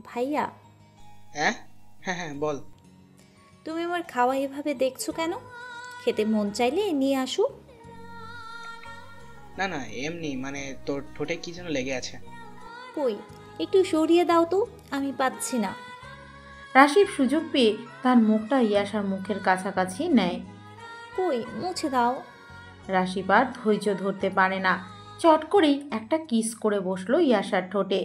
ভাইয়া, হ্যাঁ হ্যাঁ হ্যাঁ বল। তুমি আমার খাওয়া এভাবে দেখছো কেন? খেতে মন চাইলে নিয়ে আসো। না না, এমনি মানে তোর ঠোঁটে কি যেন লেগে আছে। কই, একটু সরিয়ে দাও তো, আমি পাচ্ছি না। রাশিদ সুযোগ পেয়ে তার মুখটা ইয়াশার মুখের কাছাকাছি নেয়। কই, মুছে দাও। রাশিদ আর ধৈর্য ধরতে পারে না, চট করেই একটা কিস করে বসলো ইয়াশার ঠোঁটে।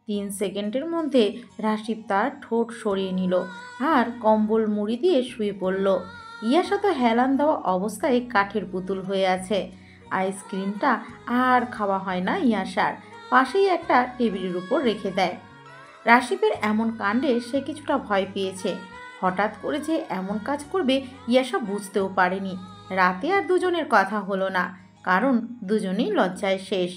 3 সেকেন্ডের মধ্যে রাশিদ তার ঠোঁট সরিয়ে নিল আর কম্বল মুড়ি দিয়ে শুয়ে পড়ল। ইয়াশা তো হেলান দেওয়া অবস্থায় কাঠের পুতুল হয়ে আছে। আইসক্রিমটা আর খাওয়া হয় না ইয়াশার, পাশেই একটা টেবিলের উপর রেখে দেয়। রাশিদের এমন কাণ্ডে সে কিছুটা ভয় পেয়েছে। হঠাৎ করে যে এমন কাজ করবে ইয়াশা বুঝতেও পারেনি। রাতে আর দুজনের কথা হলো না, কারণ দুজনেই লজ্জায় শেষ।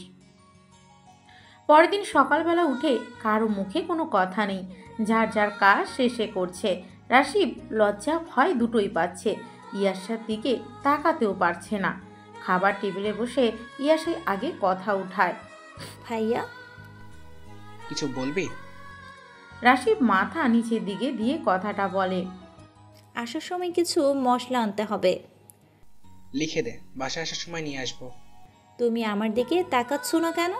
পরের দিন সকালবেলা উঠে কারো মুখে কোনো কথা নেই, যার যার কাজ শেষে করছে। রাশিদ লজ্জা ভয় দুটোই পাচ্ছে, ইয়াশার দিকে তাকাতেও পারছে না। খাবার টেবিলে বসে ইয়াশাই আগে কথা উঠায়। ভাইয়া, কিছু বলবি? রাশিদ মাথা নিচের দিকে দিয়ে কথাটা বলে। আসার সময় কিছু মশলা আনতে হবে। লিখে দে, বাসায় আসার সময় নিয়ে আসবো। তুমি আমার দিকে তাকাচ্ছ না কেন?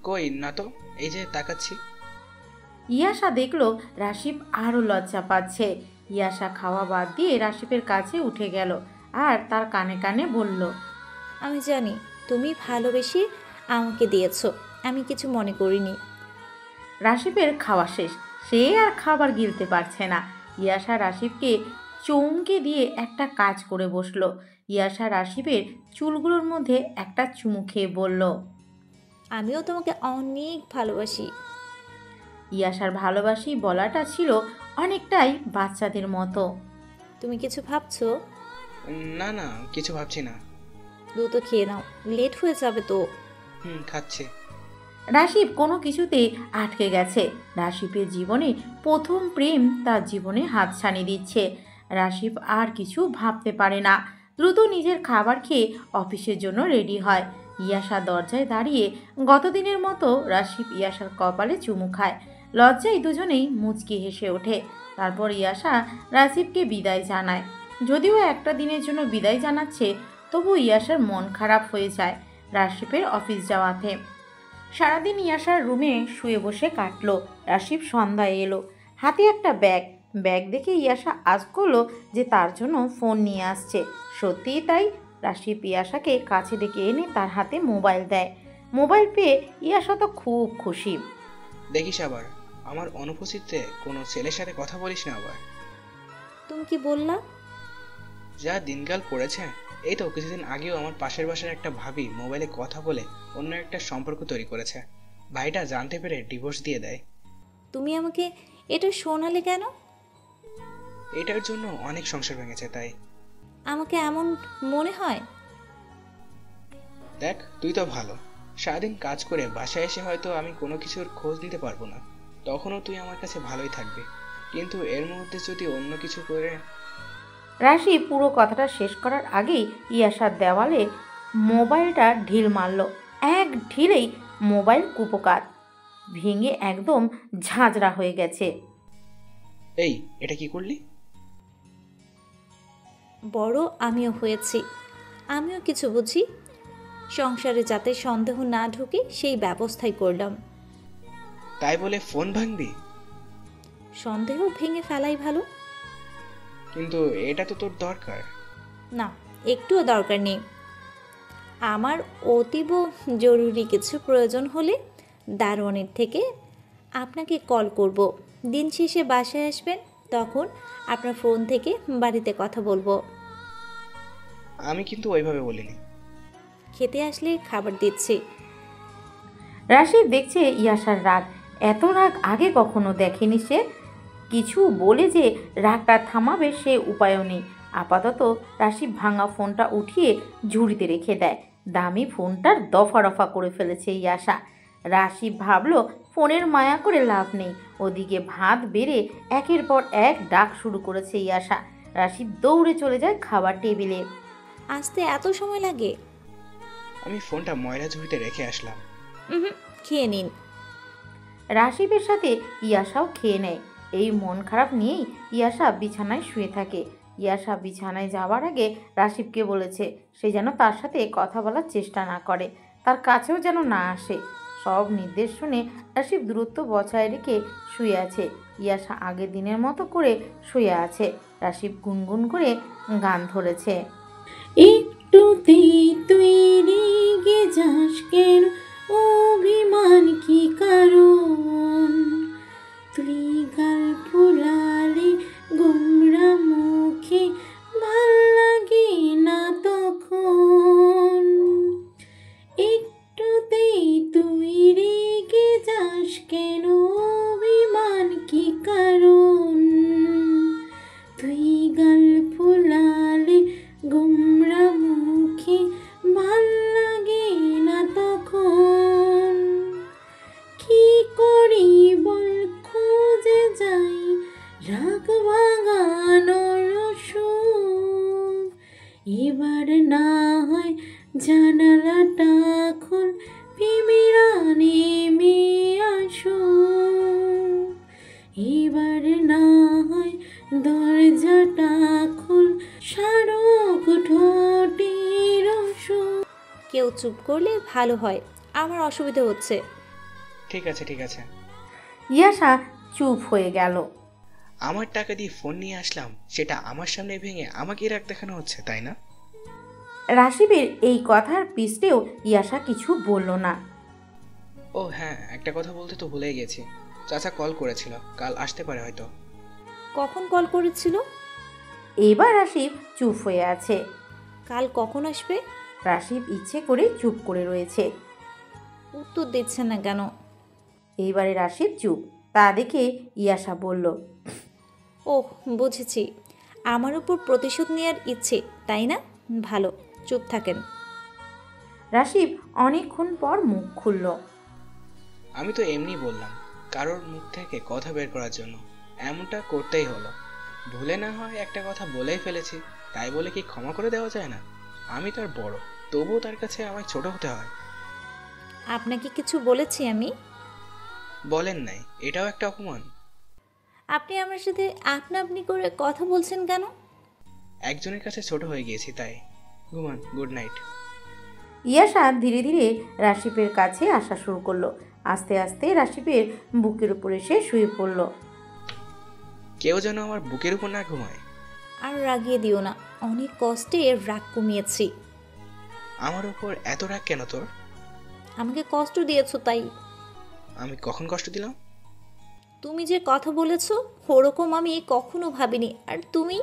কই না তো, এই যে তাকাচ্ছি। ইয়াশা দেখলো রাশিদ আরও লজ্জা পাচ্ছে। ইয়াশা খাওয়া বাদ দিয়ে রাশিদের কাছে উঠে গেল আর তার কানে কানে বলল, আমি জানি তুমি ভালোবেসে আমাকে দিয়েছো, আমি কিছু মনে করিনি। রাশিদের খাওয়া শেষ, সে আর খাবার গিলতে পারছে না। ইয়াশা রাশিদকে চমকে দিয়ে একটা কাজ করে বসলো। ইয়াশা রাশিদের চুলগুলোর মধ্যে একটা চুমু খেয়ে বলল, আমিও তোমাকে অনেক ভালোবাসি। ইয়াশার ভালোবাসি বলাটা ছিল অনেকটাই বাচ্চাদের মতো। তুমি কিছু ভাবছো? না না, কিছু ভাবছি না। দ্রুত খেয়ে নাও, লেট হয়ে যাবে তো। খাচ্ছে। রাশিদ কোনো কিছুতে আটকে গেছে। রাশিদের জীবনে প্রথম প্রেম তার জীবনে হাতছানি দিচ্ছে। রাশিদ আর কিছু ভাবতে পারে না, দ্রুত নিজের খাবার খেয়ে অফিসের জন্য রেডি হয়। ইয়াশা দরজায় দাঁড়িয়ে গতদিনের মতো রাশিদ ইয়াশার কপালে চুমু খায়। লজ্জায় দুজনেই মুচকি হেসে ওঠে। তারপর ইয়াশা রাশিদকে বিদায় জানায়। যদিও একটা দিনের জন্য বিদায় জানাচ্ছে, তবু ইয়াশার মন খারাপ হয়ে যায় রাশিদের অফিস যাওয়াতে। সারাদিন ইয়াশার রুমে শুয়ে বসে কাটলো। রাশিদ সন্ধ্যায় এলো, হাতে একটা ব্যাগ। ব্যাগ দেখে ইয়াশা আজ করলো যে তার জন্য ফোন নিয়ে আসছে। সত্যিই তাই, রাশিদ ইয়াশাকে কাছে ডেকে এনে তার হাতে মোবাইল দেয়। মোবাইল পেয়ে ইয়াশা তো খুব খুশি। দেখিস আবার আমার অনুপস্থিতিতে কোনো ছেলের সাথে কথা বলিস না আবার। তুমি কি বললা? যা দিনকাল পড়েছে। এই তো কিছুদিন আগেও আমার পাশের বাসার একটা ভাবি মোবাইলে কথা বলে অন্য একটা সম্পর্ক তৈরি করেছে। ভাইটা জানতে পেরে ডিভোর্স দিয়ে দেয়। তুমি আমাকে এটা শোনালে কেন? এটার জন্য অনেক সংসার ভেঙেছে তাই। আমাকে এমন মনে হয়? দেখ তুই তো ভালো, সারাদিন কাজ করে বাসায় এসে হয়তো আমি কোনো কিছুর খোঁজ দিতে পারবো না, তখনও তুই আমার কাছে ভালোই থাকবি। কিন্তু এর মধ্যে যদি অন্য কিছু করে। রাশি পুরো কথাটা শেষ করার আগেই ইয়াশার দেওয়ালে মোবাইলটা ঢিল মারল। এক ঢিলেই মোবাইল কুপোকাত ভেঙে একদম ঝাঁঝরা হয়ে গেছে। এই, এটা কি করলি? বড় আমিও হয়েছি, আমিও কিছু বুঝি। সংসারে যাতে সন্দেহ না ঢুকে সেই ব্যবস্থাই করলাম। তাই বলে ফোন ভাঙবি? সন্দেহ ভেঙে ফেলাই ভালো। কিন্তু এটা তো তোর দরকার। না, একটুও দরকার নেই। আমার অতীব জরুরি কিছু প্রয়োজন হলে দারোয়ানের থেকে আপনাকে কল করব। দিন শেষে বাসায় আসবেন, তখন আপনার ফোন থেকে বাড়িতে কথা বলবো। আমি কিন্তু ওইভাবে বলিনি। খেতে আসলে খাবার দিচ্ছি। রাশিদ দেখছে ইয়াশার রাগ, এত রাগ আগে কখনো দেখেনি সে। কিছু বলে যে রাগটা থামাবে সে উপায়ও নেই। আপাতত রাশিদ ভাঙা ফোনটা উঠিয়ে ঝুড়িতে রেখে দেয়। দামি ফোনটার দফা রফা করে ফেলেছে ইয়াশা। রাশিদ ভাবলো ফোনের মায়া করে লাভ নেই। ওদিকে ভাত বেড়ে একের পর এক ডাক শুরু করেছে ইয়াশা। রাশিদ দৌড়ে চলে যায় খাবার টেবিলে। আসতে এত সময় লাগে? আমি ফোনটা ময়লা ঝুড়িতে রেখে আসলাম। খেয়ে নিন। রাশিবের সাথে ইয়াশাও খেয়ে নেয়। এই মন খারাপ নিয়েই ইয়াশা বিছানায় শুয়ে থাকে। ইয়াশা বিছানায় যাওয়ার আগে রাশিবকে বলেছে সে যেন তার সাথে কথা বলার চেষ্টা না করে, তার কাছেও যেন না আসে। সব নির্দেশ শুনে রাশিব দূরত্ব বজায় রেখে শুয়ে আছে। ইয়াশা আগের দিনের মতো করে শুয়ে আছে। রাশিব গুনগুন করে গান ধরেছে। একটুতেই তুই রেগে যাস কেন, অভিমান কি কারণ, তুই গাল ফুলালে গোমরা মুখে ভাল লাগে না তখন, একটুতেই তুই রেগে যাস কেন, অভিমান কি কারণ, তুই গাল ফুলালে গোমরা মুখে ভাল লাগে না তখন, কি করি বল খুঁজে যাই রাগ ভাঙানোর সুখ, এবার না হয় জানালাটা খোল প্রেমীরা নেমে আসুক, এবার না হয় দরজাটা খোল শারক ঠোঁটের সুখ। কেউ চুপ করলে ভালো হয়, আমার অসুবিধা হচ্ছে। ঠিক আছে ঠিক আছে। ইয়াশা চুপ হয়ে গেল। আমার টাকা দিয়ে ফোন নিয়ে আসলাম, সেটা আমার সামনে ভেঙে আমাকে রাগ দেখানো হচ্ছে, তাই না? রাশিবের এই কথার পিছতেও ইয়াশা কিছু বলল না। ও হ্যাঁ, একটা কথা বলতে তো ভুলেই গেছি। চাচা কল করেছিল, কাল আসতে পারে হয়তো। কখন কল করেছিল? এবার রাশিব চুপ হয়ে আছে। কাল কখন আসবে? রাশিব ইচ্ছে করে চুপ করে রয়েছে। উত্তর দিচ্ছে না কেন? এইবারে রাশিব চুপ। তা দেখে ইয়াশা বলল, ওহ বুঝেছি, আমার উপর প্রতিশোধ নেওয়ার ইচ্ছে, তাই না? ভালো, চুপ থাকেন। রাশিব অনেকক্ষণ পর মুখ খুলল। আমি তো এমনি বললাম, কারোর মুখ থেকে কথা বের করার জন্য। এমনটা করতেই হলো। ভুলে না হয় একটা কথা বলেই ফেলেছি, তাই বলে কি ক্ষমা করে দেওয়া যায় না? আমি তার বড়, তবুও তার কাছে আমায় ছোট হতে হয়। আপনাকে কিছু বলেছি আমি? বলেন নাই, এটাও একটা অপমান। আপনি আমার সাথে আপনা আপনি করে কথা বলছেন কেন? একজনের কাছে ছোট হয়ে গিয়েছি তাই। ঘুমান, গুড নাইট। ইয়াশা ধীরে ধীরে রাশিবের কাছে আসা শুরু করলো। আস্তে আস্তে রাশিবের বুকের উপর এসে শুয়ে পড়ল। কেউ যেন আমার বুকের উপর না ঘুমায়। আর রাগিয়ে দিও না, অনেক কষ্টে রাগ কমিয়েছি। আমার উপর এত রাগ কেন তোর? আমাকে কষ্ট দিয়েছো তাই। আমি কখন কষ্ট দিলাম? তুমি যে কথা বলেছো ওরকম আমি কখনো ভাবিনি। আর তুমি?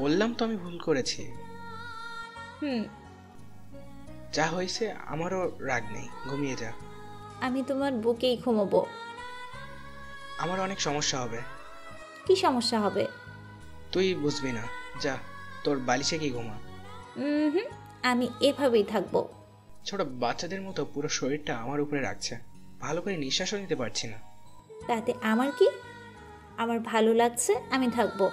বললাম তো আমি ভুল করেছি। হুম, যা হয়েছে আমারও রাগ নেই, ঘুমিয়ে যা। আমি তোমার বুকেই ঘুমোবো। আমার অনেক সমস্যা হবে। কি সমস্যা হবে? তুই বুঝবি না, যা তোর বালিশে কি ঘুমা। হুম, আমি এভাবেই থাকবো। ছোট বাচ্চাদের মতো পুরো শরীরটা আমার উপরে রাখছে, ভালো করে নিঃশ্বাসও নিতে পারছি না। তাতে আমার কি? আমার ভালো লাগছে, আমি থাকবো।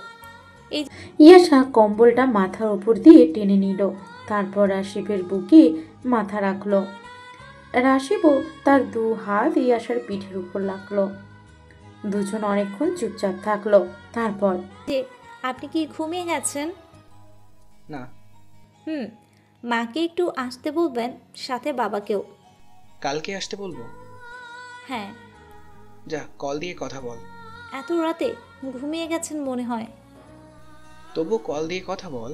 এই ইয়াশা কম্বলটা মাথার উপর দিয়ে টেনে নিল। তারপর রাশিবের বুকে মাথা রাখলো। রাশিবও তার দু হাত ইয়াশার পিঠের উপর রাখলো। দুজন অনেকক্ষণ চুপচাপ থাকলো। তারপর, যে আপনি কি ঘুমিয়ে গেছেন? না। মাকে একটু আসতে বলবেন, সাথে বাবাকেও। কালকে আসতে বলবো? হ্যাঁ। যা কল দিয়ে কথা বল। এত রাতে ঘুমিয়ে গেছেন মনে হয়। তবু কল দিয়ে কথা বল।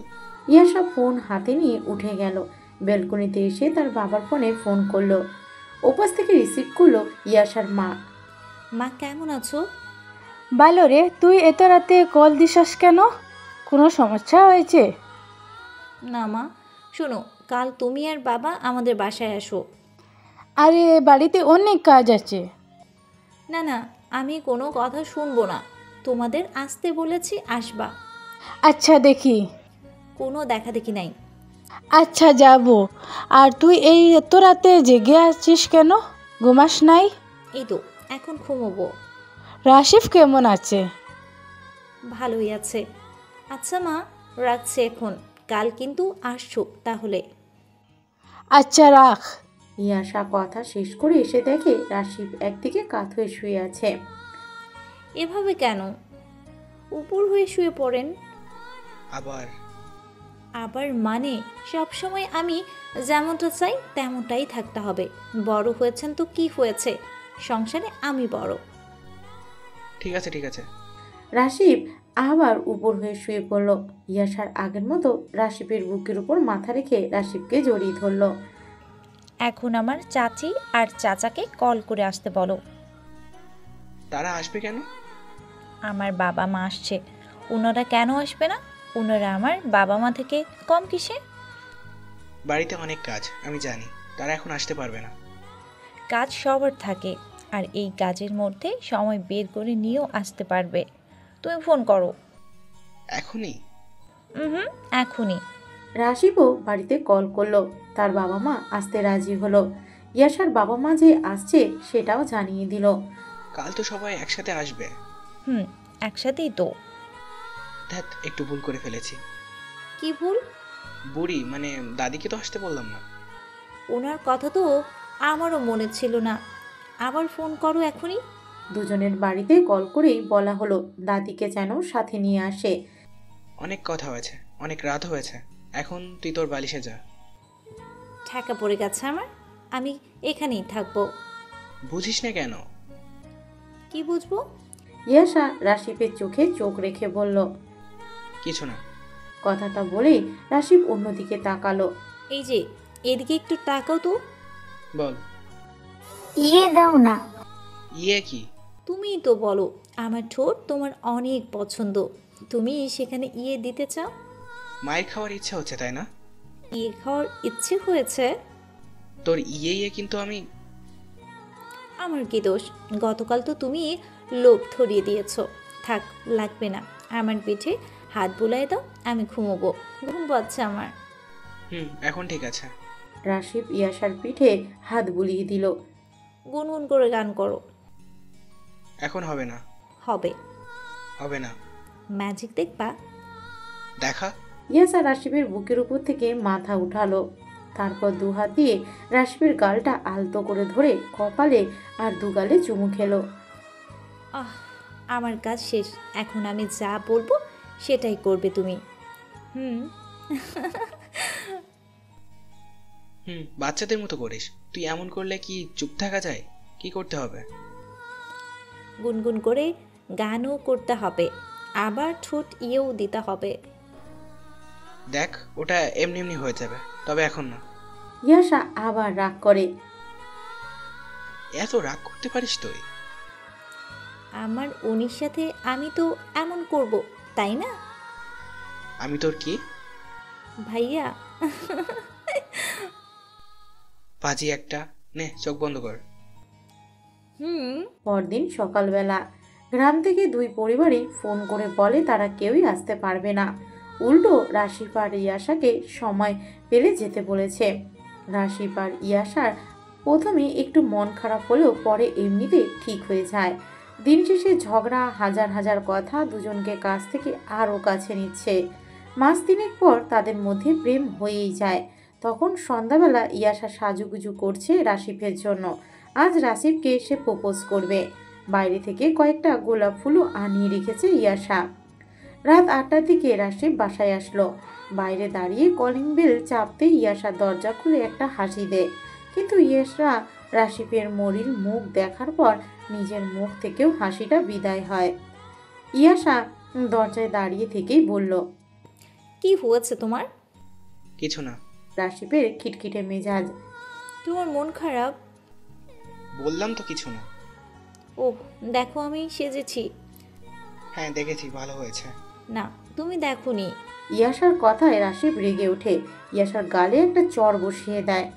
ইয়াশা ফোন হাতে নিয়ে উঠে গেল। ব্যালকনিতে এসে তার বাবার ফোনে ফোন করলো। ওপাশ থেকে রিসিভ করলো ইয়াশার মা। মা কেমন আছো? ভালো রে, তুই এত রাতে কল দিছস কেন? কোনো সমস্যা হয়েছে? না মা, শোনো, কাল তুমি আর বাবা আমাদের বাসায় আসো। আরে বাড়িতে অনেক কাজ আছে। না না, আমি কোনো কথা শুনবো না। তোমাদের আসতে বলেছি, আসবা। আচ্ছা দেখি। কোনো দেখা দেখি নাই। আচ্ছা যাব। আর তুই এই এত রাতে জেগে আছিস কেন? ঘুমাস নাই? এই তো এখন ঘুমোবো। রাশিফ কেমন আছে? ভালোই আছে। আচ্ছা মা, রাখছি এখন, কাল কিন্তু আসছো তাহলে। আচ্ছা রাখ। ইয়াশা কথা শেষ করে এসে দেখে রাশিব একদিকে কাত হয়ে শুয়ে আছে। এভাবে কেন? উপর হয়ে শুয়ে পড়েন। আবার আবার মানে সবসময় আমি যেমনটা চাই তেমনটাই থাকতে হবে। বড় হয়েছেন তো কি হয়েছে, সংসারে আমি বড়। ঠিক আছে ঠিক আছে। রাশিব আবার উপর হয়ে শুয়ে পড়ল। ইয়াশার আগের মতো রাশিবের বুকের উপর মাথা রেখে রাশিবকে জড়িয়ে ধরল। এখন আমার চাচি আর চাচাকে কল করে আসতে বলো। তারা আসবে কেন? আমার বাবা মা আসছে। ওনারা কেন আসবে না? ওনারা আমার বাবা মা থেকে কম কিসে? বাড়িতে অনেক কাজ, আমি জানি। তারা এখন আসতে পারবে না। কাজ সবার থাকে, আর এই কাজের মধ্যে সময় বের করে নিয়েও আসতে পারবে। তুমি ফোন করো। এখনই? হুম, এখনই। রাশিবও বাড়িতে কল করলো। তার বাবা মা আসতে রাজি হলো। ইয়াশার বাবা মা যে আসছে সেটাও জানিয়ে দিল। কাল তো সবাই একসাথে আসবে। হুম, একসাথেই তো। ধ্যাত, একটু ভুল করে ফেলেছি। কি ভুল? বুড়ি মানে দাদিকে তো আসতে বললাম না। ওনার কথা তো আমারও মনে ছিল না। আবার ফোন করো এখনই। দুজনের বাড়িতে কল করেই বলা হলো দাদিকে যেন সাথে নিয়ে আসে। অনেক কথা হয়েছে, অনেক রাত হয়েছে। এখন তুই তোর বালিশে যা। ঠেকা পড়ে গেছে আমার। আমি এখানেই থাকবো। বুঝিস না কেন? কি বুঝবো? ইয়াশা রাশিবের চোখে চোখ রেখে বলল। কিছু না। কথাটা বলেই রাশিব অন্যদিকে তাকালো। এই যে, এদিকে একটু তাকাও তো। বল। ইয়ে দাও না। ইয়ে কি? তুমিই তো বলো আমার ঠোঁট তোমার অনেক পছন্দ। তুমি সেখানে ইয়ে দিতে চাও। মায়ের খাওয়ার ইচ্ছা হচ্ছে, তাই না? ইয়ে খাওয়ার ইচ্ছে হয়েছে? তোর ইয়ে ইয়ে কিন্তু আমি। আমার কি দোষ? গতকাল তো তুমি লোভ ধরিয়ে দিয়েছ। থাক, লাগবে না। আমার পিঠে হাত বুলাই দাও, আমি ঘুমোবো। ঘুম পাচ্ছে আমার। এখন ঠিক আছে। রাশিব ইয়াশার পিঠে হাত বুলিয়ে দিল। গুনগুন করে গান করো। এখন হবে না। হবে। হবে না। ম্যাজিক দেখবা? দেখা। ইয়াশা রাশিবের বুকের উপর থেকে মাথা উঠালো। তারপর দুহাত দিয়ে রাশিবের গালটা আলতো করে ধরে কপালে আর দুগালে চুমু খেলো। আহ, আমার কাজ শেষ। এখন আমি যা বলবো সেটাই করবে তুমি। হুম। বাচ্চাদের মতো করিস। তুই এমন করলে কি চুপ থাকা যায়? কি করতে হবে? গুনগুন করে গানও করতে হবে, আবার ঠোঁট ইয়েও দিতে হবে। দেখ, ওটা এমনি এমনি হয়ে যাবে, তবে এখন না। ইয়াশা আবার রাগ করে। এত রাগ করতে পারিস তুই? আমার উনির সাথে আমি তো এমন করব, তাই না? আমি তোর কি? ভাইয়া। পাজি একটা। নে, চোখ বন্ধ কর। পরদিন সকালবেলা গ্রাম থেকে দুই পরিবারই ফোন করে বলে তারা কেউই আসতে পারবে না। উল্টো রাশিব আর ইয়াশাকে সময় পেলে যেতে বলেছে। রাশিব আর ইয়াশার প্রথমে একটু মন খারাপ হলেও পরে এমনিতে ঠিক হয়ে যায়। দিন শেষে ঝগড়া, হাজার হাজার কথা দুজনকে কাছ থেকে আরও কাছে নিচ্ছে। মাস তিনেক পর তাদের মধ্যে প্রেম হয়েই যায়। তখন সন্ধ্যাবেলা ইয়াশা সাজুগুজু করছে রাশিবের জন্য। আজ রাশিবকে সে প্রপোজ করবে। বাইরে থেকে কয়েকটা গোলাপ ফুলও আনিয়ে রেখেছে ইয়াশা। রাত 8টার দিকে রাশিব বাসায় আসলো। বাইরে দাঁড়িয়ে কলিং বেল চাপতে ইয়াশা দরজা খুলে একটা হাসি দেয়। কিন্তু ইয়াশা রাশিবের মরিল মুখ দেখার পর নিজের মুখ থেকেও হাসিটা বিদায় হয়। ইয়াশা দরজায় দাঁড়িয়ে থেকেই বলল, কি হয়েছে তোমার? কিছু না। রাশিবের খিটখিটে মেজাজ। তোমার মন খারাপ? বললাম তো কিছু না। ওহ, দেখো আমি সেজেছি। হ্যাঁ দেখেছি, ভালো হয়েছে। না, তুমি দেখোনি। ইয়াশার কথায় রাশিব রেগে ওঠে। ইয়াশার গালে একটা চড় বসিয়ে দেয়।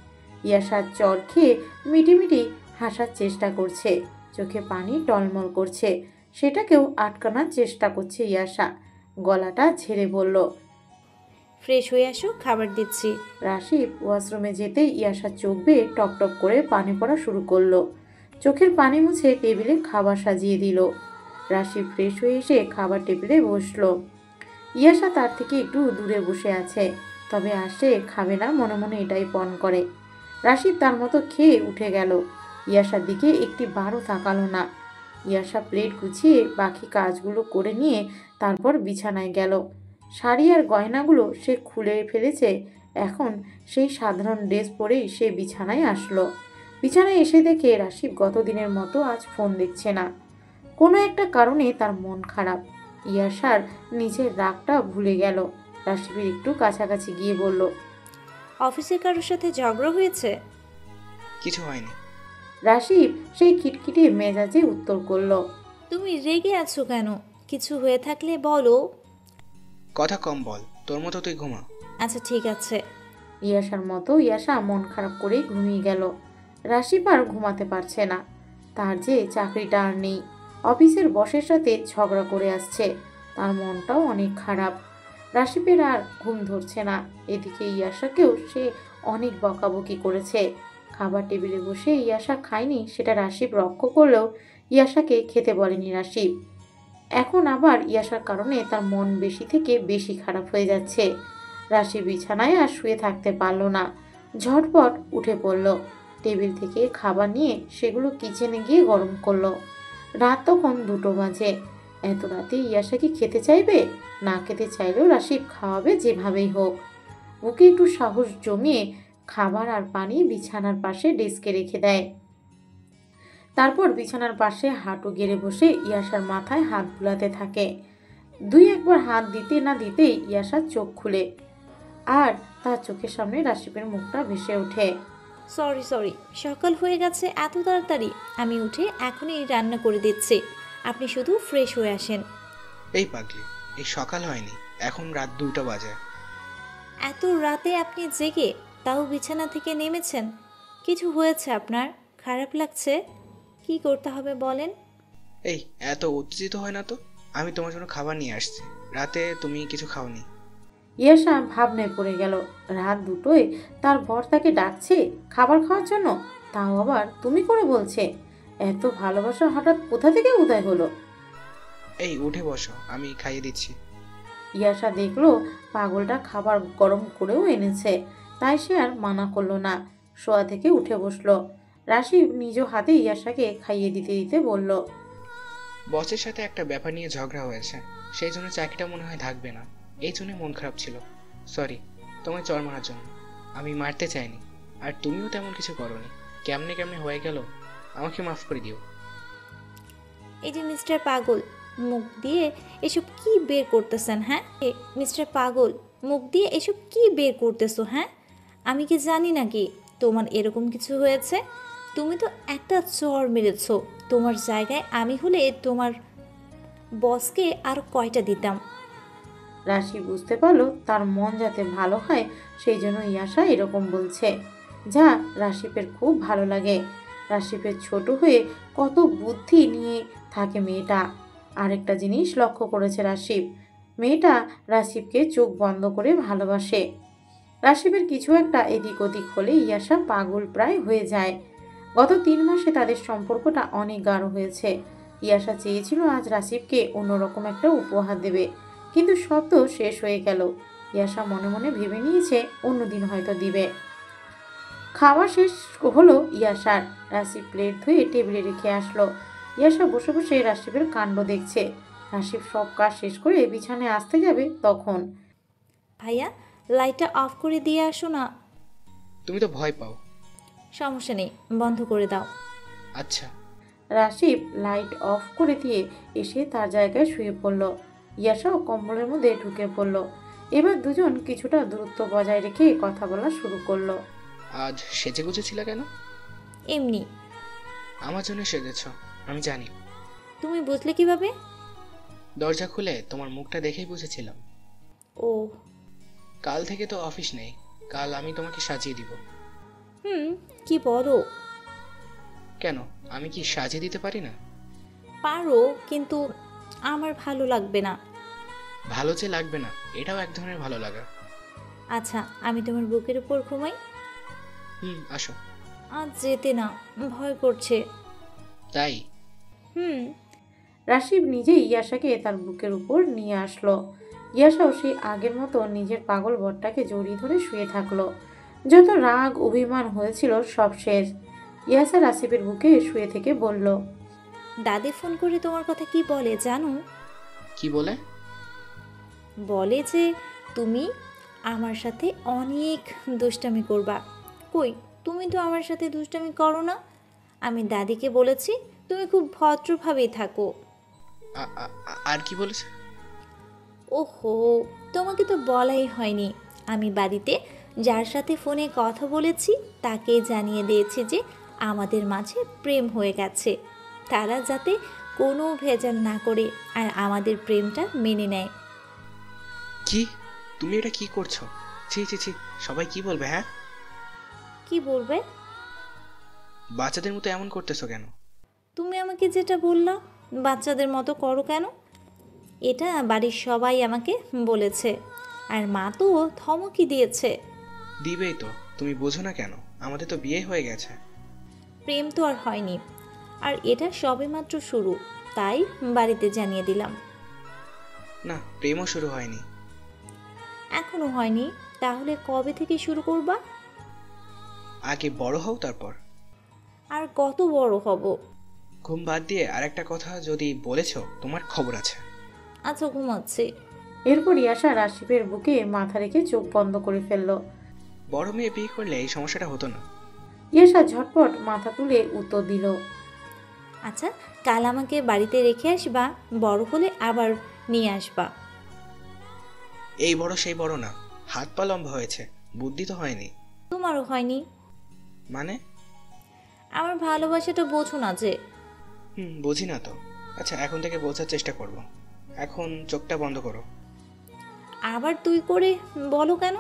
ইয়াশার চড় খেয়ে মিটিমিটি হাসার চেষ্টা করছে। চোখে পানি টলমল করছে। সেটাকেও আটকানোর চেষ্টা করছে ইয়াশা। গলাটা ঝেড়ে বলল, ফ্রেশ হয়ে আসো, খাবার দিচ্ছি। রাশিব ওয়াশরুমে যেতেই ইয়াশার চোখ বেয়ে টপটপ করে পানি পড়া শুরু করলো। চোখের পানি মুছে টেবিলে খাবার সাজিয়ে দিল। রাশিব ফ্রেশ হয়ে এসে খাবার টেবিলে বসলো। ইয়াশা তার থেকে একটু দূরে বসে আছে, তবে আসে খাবে না মনে মনে এটাই পণ করে। রাশিদ তার মতো খেয়ে উঠে গেল। ইয়াসার দিকে একটি বারও তাকালো না। ইয়াসা প্লেট গুছিয়ে বাকি কাজগুলো করে নিয়ে তারপর বিছানায় গেল। শাড়ি আর গয়নাগুলো সে খুলে ফেলেছে। এখন সেই সাধারণ ড্রেস পরেই সে বিছানায় আসলো। বিছানায় এসে দেখে রাশিদ গতদিনের মতো আজ ফোন দেখছে না। কোনো একটা কারণে তার মন খারাপ। ইয়াসার নিজের রাগটা ভুলে গেল। রাশিদের একটু কাছাকাছি গিয়ে বলল, অফিসের কারোর সাথে ঝগড়া হয়েছে? কিছু হয়নি। রাশিদ সেই খিটখিটে মেজাজে উত্তর করল, তুমি রেগে আছো কেন? কিছু হয়ে থাকলে বলো। কথা কম বল, তোর মতো তুই ঘুমা। আচ্ছা ঠিক আছে। ইয়াসার মতো ইয়াসা মন খারাপ করেই ঘুমিয়ে গেল। রাশিদ আর ঘুমাতে পারছে না। তার যে চাকরিটা আর নেই, অফিসের বসের সাথে ঝগড়া করে আসছে, তার মনটাও অনেক খারাপ। রাশিদের আর ঘুম ধরছে না। এদিকে ইয়াসাকেও সে অনেক বকাবকি করেছে। খাবার টেবিলে বসে ইয়াসা খায়নি সেটা রাশিদ লক্ষ্য করলেও ইয়াসাকে খেতে বলেনি রাশিদ। এখন আবার ইয়াসার কারণে তার মন বেশি থেকে বেশি খারাপ হয়ে যাচ্ছে। রাশি বিছানায় আর শুয়ে থাকতে পারল না। ঝটপট উঠে পড়ল। টেবিল থেকে খাবার নিয়ে সেগুলো কিচেনে গিয়ে গরম করলো। রাত তখন 2টো বাজে। এত রাতে ইয়াসা কি খেতে চাইবে? না খেতে চাইলেও রাশিদ খাওয়াবে যেভাবেই হোক। ওকে একটু সাহস জমিয়ে খাবার আর পানি বিছানার পাশে ডেস্কে রেখে দেয়। তারপর বিছানার পাশে হাঁটু গেড়ে বসে ইয়াসার মাথায় হাত বুলাতে থাকে। 2-1বার হাত দিতে না দিতেই ইয়াসার চোখ খুলে, আর তার চোখের সামনে রাশিদের মুখটা ভেসে ওঠে। সরি, সকাল হয়ে গেছে এত তাড়াতাড়ি? আমি উঠে এখনই রান্না করে দিচ্ছি, আপনি শুধু ফ্রেশ হয়ে আসেন। এই পাগলি, এই সকাল হয়নি, এখন রাত 2টা বাজে। এত রাতে আপনি জেগে তাও বিছানা থেকে নেমেছেন? কিছু হয়েছে আপনার? খারাপ লাগছে? কি করতে হবে বলেন? এই এত উত্তেজিত হয় না তো। আমি তোমার জন্য খাবার নিয়ে আসছি। রাতে তুমি কিছু খাওনি। ইয়াসা ভাবনায় পড়ে গেল। রাত 2টোয় তার বর তাকে ডাকছে খাবার খাওয়ার জন্য, তাও আবার তুমি করে বলছে। এত ভালোবাসা হঠাৎ কোথা থেকে উদয় হলো? এই উঠে বসো, আমি খাইয়ে দিচ্ছি। ইয়াসা দেখলো পাগলটা খাবার গরম করেও এনেছে, তাই সে আর মানা করলো না। শোয়া থেকে উঠে বসলো। রাশিদ নিজ হাতে ইয়াসাকে খাইয়ে দিতে দিতে বলল, বসের সাথে একটা ব্যাপার নিয়ে ঝগড়া হয়েছে, সেই জন্য চাকরিটা মনে হয় থাকবে না। এই জন্য মন খারাপ ছিল। সরি তোমায় চড় মারার জন্য। আমি মারতে চাইনি, আর তুমিও তেমন কিছু করোনি। কেমনে কেমনে হয়ে গেল, আমাকে মাফ করে দিও। এই যে মিস্টার পাগল, মুখ দিয়ে এসব কি বের করতেছেন? হ্যাঁ মিস্টার পাগল, মুখ দিয়ে এসব কি বের করতেছো? হ্যাঁ আমি কি জানি নাকি তোমার এরকম কিছু হয়েছে? তুমি তো একটা চড় মেরেছো। তোমার জায়গায় আমি হলে তোমার বসকে আর কয়টা দিতাম। রাশি বুঝতে পারলো তার মন যাতে ভালো হয় সেই জন্য ইয়াসা এরকম বলছে, যা রাশিপের খুব ভালো লাগে। রাশিপের ছোট হয়ে কত বুদ্ধি নিয়ে থাকে মেয়েটা। আরেকটা জিনিস লক্ষ্য করেছে রাশিপ, মেয়েটা রাশিপকে চোখ বন্ধ করে ভালোবাসে। রাশিপের কিছু একটা এদিক ওদিক হলে ইয়াসা পাগল প্রায় হয়ে যায়। গত 3 মাসে তাদের সম্পর্কটা অনেক গাঢ় হয়েছে। ইয়াসা চেয়েছিল আজ রাশিপকে অন্যরকম একটা উপহার দেবে, কিন্তু সব তো শেষ হয়ে গেল। ইয়াসা মনে মনে ভেবে নিয়েছে অন্যদিন হয়তো দিবে। খাওয়া শেষ হলো ইয়াসার। রাশিপ প্লেট ধুয়ে টেবিলে রেখে আসলো। ইয়াসা বসে বসে রাশিপের কাণ্ড দেখছে। রাশিপ সব কাজ শেষ করে বিছানায় আসতে যাবে তখন, ভাইয়া লাইটটা অফ করে দিয়ে আসো না। তুমি তো ভয় পাও। সমস্যা নেই, বন্ধ করে দাও। আচ্ছা। রাশিপ লাইট অফ করে দিয়ে এসে তার জায়গায় শুয়ে পড়ল। ইয়াসাও কম্বলের মধ্যে ঢুকে পড়ল। এবার দুজন কিছুটা দূরত্ব বজায় রেখে কথা বলা শুরু করলো। আজ সেজে গুজেছিলে কেন? এমনি। আমার জন্য সেজেছ, আমি জানি। তুমি বুঝলে কিভাবে? দরজা খুলে তোমার মুখটা দেখেই বুঝেছিলাম। ও কাল থেকে তো অফিস নেই, কাল আমি তোমাকে সাজিয়ে দিব। কি বলো? কেন, আমি কি সাজিয়ে দিতে পারি না? পারো, কিন্তু আমার ভালো লাগবে না। ভালো যে লাগবে না, এটাও এক ধরনের ভালো লাগা। আচ্ছা আমি তোমার বুকের উপর ঘুমাই? আসো। আজ যেতে না, ভয় করছে। তাই? রাশিব নিজেই ইয়াসাকে তার বুকের উপর নিয়ে আসলো। ইয়াসাও সেই আগের মতো নিজের পাগল বরটাকে জড়িয়ে ধরে শুয়ে থাকলো। যত রাগ অভিমান হয়েছিল সব শেষ। ইয়াসা রাসিবের বুকে শুয়ে থেকে বলল, দাদি ফোন করে তোমার কথা কি বলে জানো? কি বলে? বলে যে তুমি আমার সাথে অনেক দুষ্টামি করবা। কই, তুমি তো আমার সাথে দুষ্টামি করো না। আমি দাদিকে বলেছি তুমি খুব ভদ্রভাবেই থাকো। আর কি বলেছে? ওহো, তোমাকে তো বলাই হয়নি। আমি বাড়িতে যার সাথে ফোনে কথা বলেছি তাকে জানিয়ে দিয়েছি যে আমাদের মাঝে প্রেম হয়ে গেছে। তারা যাতে কোনো ভেজাল না করে আর আমাদের প্রেমটা মেনে নেয়। কি? তুমি এটা কি করছো? ছি ছি ছি, সবাই কি বলবে? হ্যাঁ, কি বলবে? বাচ্চাদের মতো এমন করতেছো কেন? তুমি আমাকে যেটা বললা বাচ্চাদের মতো করো কেন, এটা বাড়ির সবাই আমাকে বলেছে। আর মা তো ধমকি দিয়েছে। দিবেই তো, তুমি বোঝো না কেন? আমাদের তো বিয়ে হয়ে গেছে। প্রেম তো আর হয়নি, আর এটা সবেমাত্র শুরু, তাই বাড়িতে জানিয়ে দিলাম। না, প্রেমও শুরু হয়নি। এখনো হয়নি? তাহলে কবে থেকে শুরু করবা? আগে বড় হও তারপর। আর কত বড় হব? ঘুম বাদ দিয়ে আরেকটা কথা যদি বলেছো তোমার খবর আছে। আচ্ছা, ঘুমাচ্ছি। এরপর ইয়াসা রাশিবের বুকে মাথা রেখে চোখ বন্ধ করে ফেলল। বড় মেয়ে বিয়ে করলে এই সমস্যাটা হতো না। ইয়াসা ঝটপট মাথা তুলে উত্তর দিল, আচ্ছা, কাল আমাকে বাড়িতে রেখে আসবা, বড় হলে আবার নিয়ে আসবা। এই বড় সেই বড় না, হাত পা লম্বা হয়েছে, বুদ্ধি তো হয়নি। তোমারও হয়নি? মানে? আমার ভালোবাসাটা বোঝো না যে। বুঝি না তো। আচ্ছা, এখন থেকে বোঝার চেষ্টা করব। এখন চোখটা বন্ধ করো। আবার তুই করে বলো কেন?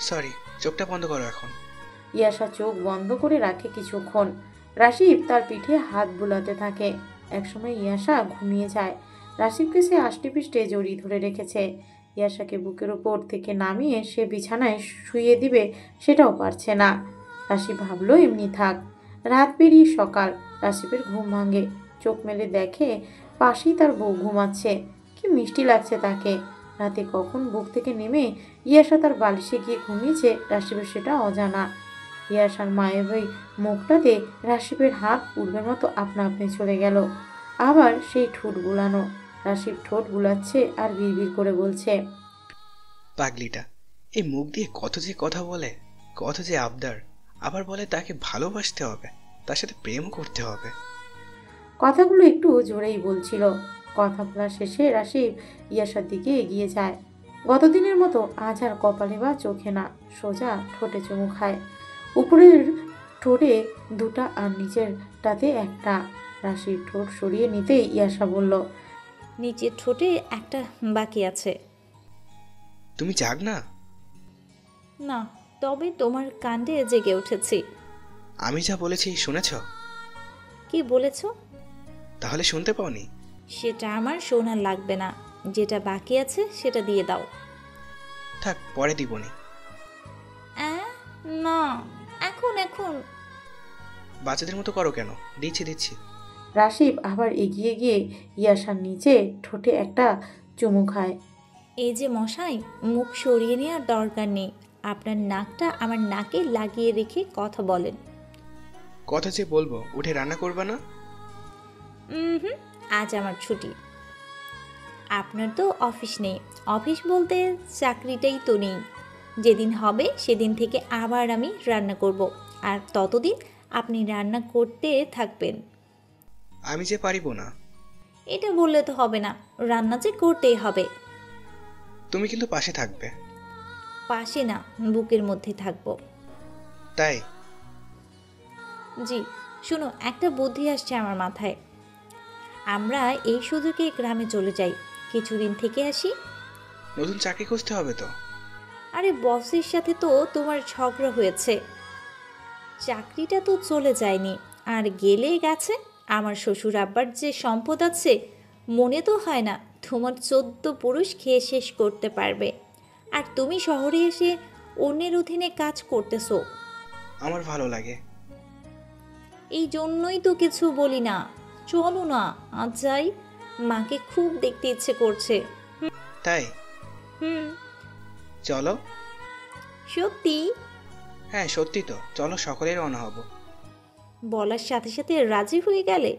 সরি, চোখটা বন্ধ করো এখন। ইয়াসা চোখ বন্ধ করে রাখে কিছুক্ষণ। রাশিব তার পিঠে হাত বুলাতে থাকে। একসময় ইয়াসা ঘুমিয়ে যায়। রাশিবকে সে আষ্টেপৃষ্টে জড়িয়ে ধরে রেখেছে। ইয়াসাকে বুকের ওপর থেকে নামিয়ে সে বিছানায় শুইয়ে দিবে সেটাও পারছে না। রাশিব ভাবলো এমনি থাক। রাত পেরিয়ে সকাল। রাশিবের ঘুম ভাঙে। চোখ মেলে দেখে পাশেই তার বউ ঘুমাচ্ছে। কি মিষ্টি লাগছে তাকে। রাতে কখন বুক থেকে নেমে ইয়াসা তার বালিশে গিয়ে ঘুমিয়েছে রাশিবের সেটা অজানা। ইয়াসার মায়াবী মুখটাতে রাশিবের হাত পূর্বের মতো আপনা আপনি চলে গেল। আবার সেই ঠোঁট বুলানো। রাশিব ঠোঁট বুলাচ্ছে আর বিড়বিড় করে বলছে, পাগলিটা, এই মুখ দিয়ে কত যে কথা বলে, কত যে আবদার। আবার বলে তাকে ভালোবাসতে হবে, তার সাথে প্রেম করতে হবে। কথাগুলো একটু জোরেই বলছিল। কথা বলা শেষে রাশিব ইয়াসার দিকে এগিয়ে যায়। গতদিনের মতো আজ আর কপালে বা চোখে না, সোজা ঠোঁটে চুমু খায়। উপরের ঠোঁটে দুটা আর নিচেরটাতে একটা। রাশির ঠোঁট সরিয়ে নিতেই ইয়াসা বলল, নিচের ঠোঁটে একটা বাকি আছে। তুমি জাগ না? না, তবে তোমার কাণ্ডে জেগে উঠেছি। আমি যা বলেছি শুনেছ? কি বলেছো? তাহলে শুনতে পাওনি? সেটা আমার শোনার লাগবে না। যেটা বাকি আছে সেটা দিয়ে দাও। থাক, পরে দিবনি। না, এখন এখন। বাচ্চাদের মতো করো কেন? দিচ্ছি দিচ্ছি। রাশিব আবার এগিয়ে গিয়ে ইয়াসার নিচে ঠোঁটে একটা চুমু খায়। এই যে মশাই, মুখ সরিয়ে নেওয়ার দরকার নেই। আপনার নাকটা আমার নাকে লাগিয়ে রেখে কথা বলেন। কথা যে বলবো, উঠে রান্না করবা না? হুম, আজ আমার ছুটি। আপনার তো অফিস নেই। অফিস বলতে চাকরিটাই তো নেই। যেদিন হবে সেদিন থেকে আবার আমি রান্না করব, আর ততদিন আপনি রান্না করতে থাকবেন। আমি যে পারিব না। এটা বললে তো হবে না, রান্না যে করতেই হবে। তুমি কিন্তু পাশে থাকবে। পাশে না, বুকের মধ্যে থাকবো। তাই? জি, শুনো, একটা বুদ্ধি আসছে আমার মাথায়। আমরা এই সুযোগে গ্রামে চলে যাই, কিছুদিন থেকে আসি। নতুন চাকরি খুঁজতে হবে তো। আরে বসের সাথে তো তোমার ঝগড়া হয়েছে। চাকরিটা তো চলে যায়নি, আর গেলে গেছে। আমার শ্বশুর আব্বার যে সম্পদ আছে, মনে তো হয় না তোমার 14 পুরুষ খেয়ে শেষ করতে পারবে। আর তুমি শহরে এসে অন্যের অধীনে কাজ করতেছো। আমার ভালো লাগে। এই জন্যই তো কিছু বলি না। চলো না, আজ যাই। মাকে খুব দেখতে ইচ্ছে করছে। তাই? হুম। চলো। সত্যি? হ্যাঁ সত্যি তো, চলো সকলেই রওনা হব। বলার সাথে সাথে রাজি হয়ে গেলে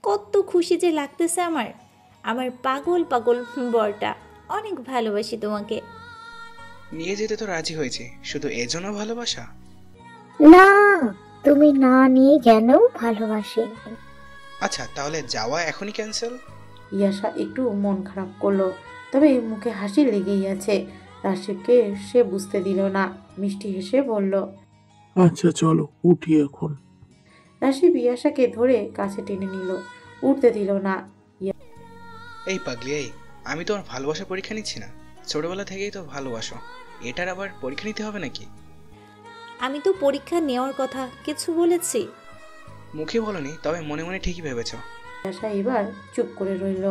কত খুশি যে লাগতেছে আমার। আমার পাগল পাগল বরটা, অনেক ভালোবাসি তোমাকে। নিয়ে যেতে তো রাজি হয়েছি, শুধু এজন্য ভালোবাসা? না, তুমি না নিয়ে গেলেও ভালোবাসি। আচ্ছা তাহলে যাওয়া এখনই ক্যান্সেল? ইয়াশা একটু মন খারাপ করলো, তবে মুখে হাসি লেগেই আছে। রাশিদকে সে বুঝতে দিল না, মিষ্টি হেসে বলল। আচ্ছা চলো উঠি এখন। রাশিদ ইয়াশাকে ধরে কাছে টেনে নিল, উঠতে দিল না। এই পাগলি এই, আমি তোমার ভালোবাসা পরীক্ষা নিচ্ছি না, ছোটবেলা থেকেই তো ভালোবাসো, এটার আবার পরীক্ষা নিতে হবে নাকি? আমি তো পরীক্ষা নেওয়ার কথা কিছু বলেছি? মুখে বলনি, তবে মনে মনে ঠিকই ভেবেছো। ইয়াশা এবার চুপ করে রইল।